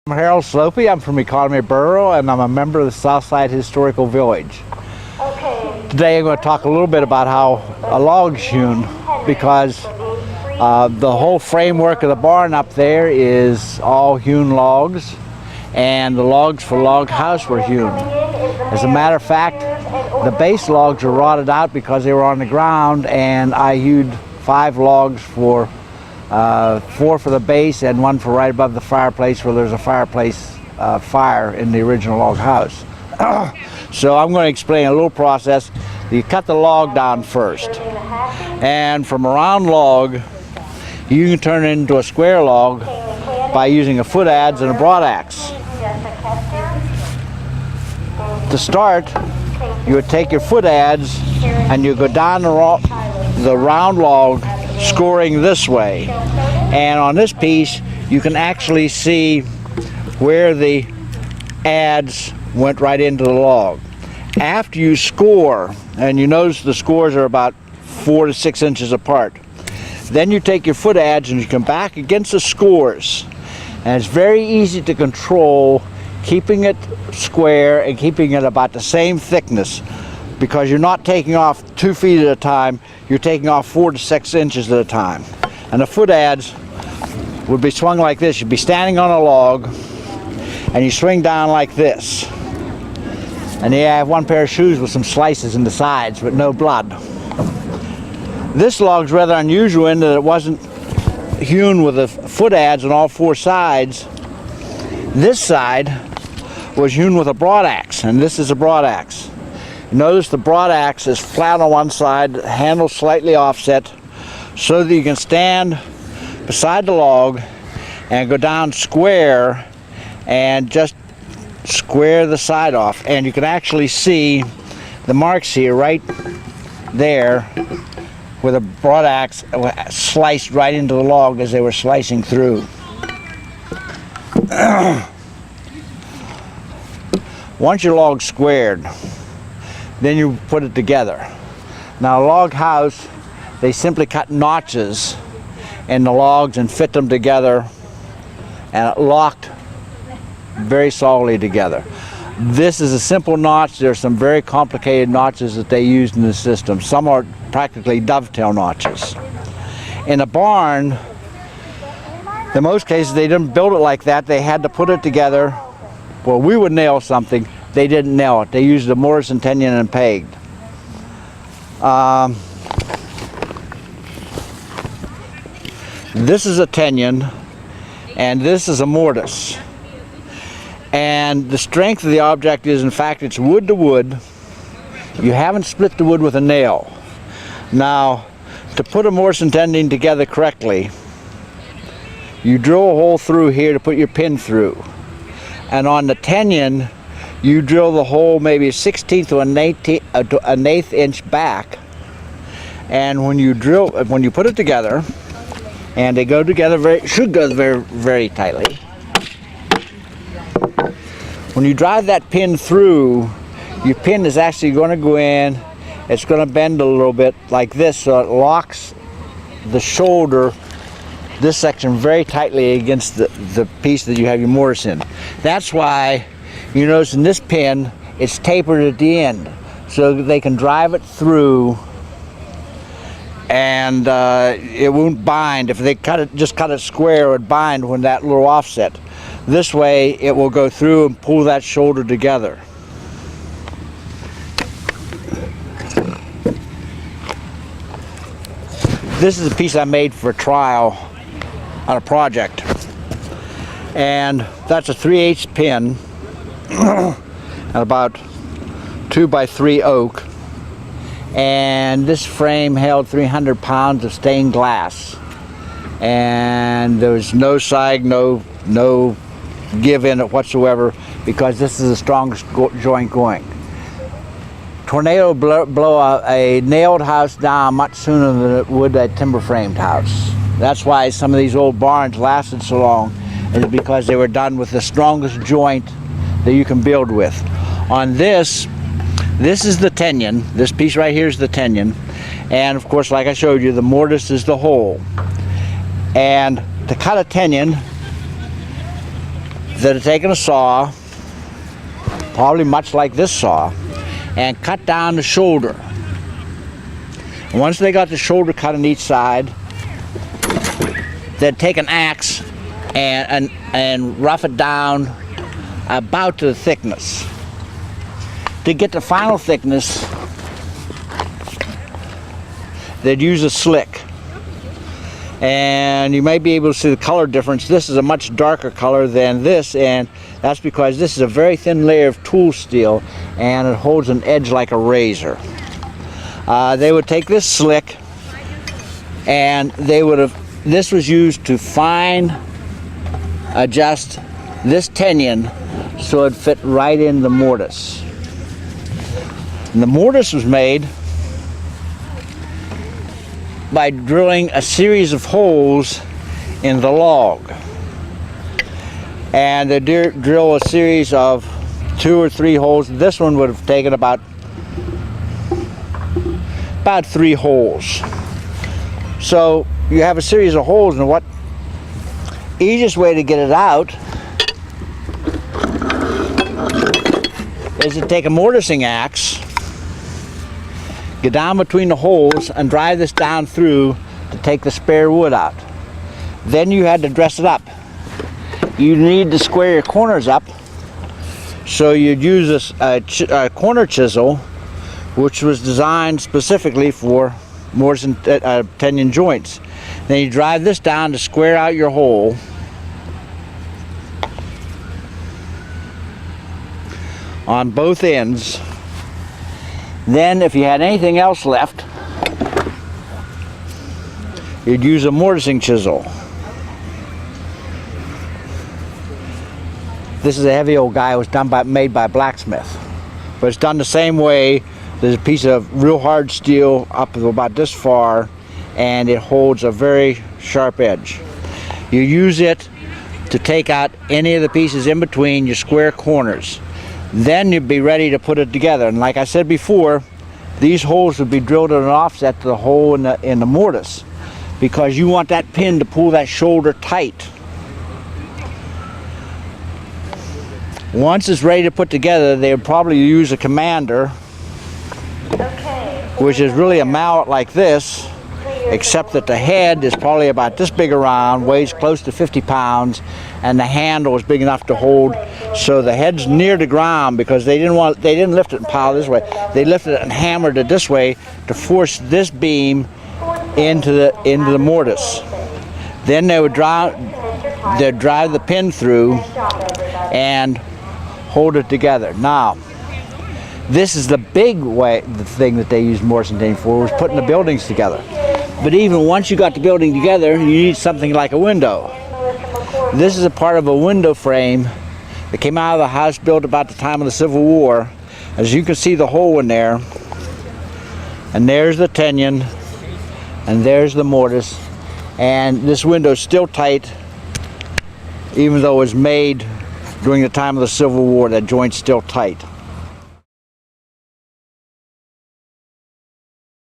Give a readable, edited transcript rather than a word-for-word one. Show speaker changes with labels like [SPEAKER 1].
[SPEAKER 1] I'm Harold Slopey. I'm from Economy Borough, and I'm a member of the Southside Historical Village. Today I'm going to talk a little bit about how a log's hewn, because the whole framework of the barn up there is all hewn logs, and the logs for log house were hewn. As a matter of fact, the base logs were rotted out because they were on the ground, and I hewed 5 logs for 4 for the base and 1 for right above the fireplace, where there's a fireplace fire in the original log house. So I'm going to explain a little process. You cut the log down first, and from a round log you can turn it into a square log by using a foot adze and a broad axe. To start, you would take your foot adze and you go down the round log, scoring this way, and on this piece you can actually see where the adze went right into the log. After you score, and you notice the scores are about 4 to 6 inches apart, then you take your foot adze and you come back against the scores, and it's very easy to control, keeping it square and keeping it about the same thickness, because you're not taking off 2 feet at a time, you're taking off 4 to 6 inches at a time. And the foot adze would be swung like this. You'd be standing on a log and you swing down like this, and you have 1 pair of shoes with some slices in the sides but no blood. This log's rather unusual in that it wasn't hewn with a foot adze on all 4 sides. This side was hewn with a broad axe, and this is a broad axe. Notice the broad axe is flat on one side, handle slightly offset, so that you can stand beside the log and go down square and just square the side off. And you can actually see the marks here right there where the broad axe sliced right into the log as they were slicing through. Once your log's squared, then you put it together. Now, a log house, they simply cut notches in the logs and fit them together, and it locked very solidly together. This is a simple notch. There are some very complicated notches that they used in the system. Some are practically dovetail notches. In a barn, in most cases, they didn't build it like that. They had to put it together. Well, we would nail something. They didn't nail it. They used a mortise and tenon and pegged. This is a tenon, and this is a mortise. And the strength of the object is, in fact, it's wood to wood. You haven't split the wood with a nail. Now, to put a mortise and tenon together correctly, you drill a hole through here to put your pin through. And on the tenon, you drill the hole maybe a 1/16 to an eighth inch back. And when you put it together, and they go together should go very tightly. When you drive that pin through, your pin is actually going to go in. It's going to bend a little bit like this, so it locks the shoulder, this section, very tightly against the piece that you have your mortise in. That's why you notice in this pin it's tapered at the end, so that they can drive it through and it won't bind. If they just cut it square, it would bind when that little offset. This way it will go through and pull that shoulder together. This is a piece I made for a trial on a project, and that's a 3/8 pin and about 2 by 3 oak, and this frame held 300 pounds of stained glass, and there was no sag, no give in it whatsoever, because this is the strongest joint going. Tornado blow a nailed house down much sooner than it would a timber framed house. That's why some of these old barns lasted so long, is because they were done with the strongest joint that you can build with. On this is the tenon. This piece right here is the tenon, and of course, like I showed you, the mortise is the hole. And to cut a tenon, that have taken a saw, probably much like this saw, and cut down the shoulder. And once they got the shoulder cut on each side, they'd take an axe and rough it down about to the thickness. To get the final thickness, they'd use a slick. And you may be able to see the color difference. This is a much darker color than this, and that's because this is a very thin layer of tool steel and it holds an edge like a razor. They would take this slick and this was used to fine adjust this tenon so it fit right in the mortise. And the mortise was made by drilling a series of holes in the log. And they drill a series of 2 or 3 holes. This one would have taken about 3 holes. So you have a series of holes, and what easiest way to get it out is to take a mortising axe, get down between the holes and drive this down through to take the spare wood out. Then you had to dress it up. You need to square your corners up, so you'd use a corner chisel, which was designed specifically for mortise and tenon joints. Then you drive this down to square out your hole. On both ends. Then if you had anything else left, you'd use a mortising chisel. This is a heavy old guy. It was made by a blacksmith. But it's done the same way. There's a piece of real hard steel up about this far, and it holds a very sharp edge. You use it to take out any of the pieces in between your square corners. Then you'd be ready to put it together. And like I said before, these holes would be drilled at an offset to the hole in the mortise, because you want that pin to pull that shoulder tight. Once it's ready to put together, they would probably use a commander, which is really a mallet like this, except that the head is probably about this big around, weighs close to 50 pounds, and the handle is big enough to hold. So the head's near the ground, because they didn't lift it and pile this way. They lifted it and hammered it this way to force this beam into the mortise. Then they'd drive the pin through and hold it together. Now, this is the big way, the thing that they used mortise and tenon for, was putting the buildings together. But even once you got the building together, you need something like a window. This is a part of a window frame that came out of the house built about the time of the Civil War. As you can see, the hole in there, and there's the tenon, and there's the mortise, and this window is still tight, even though it was made during the time of the Civil War. That joint's still tight.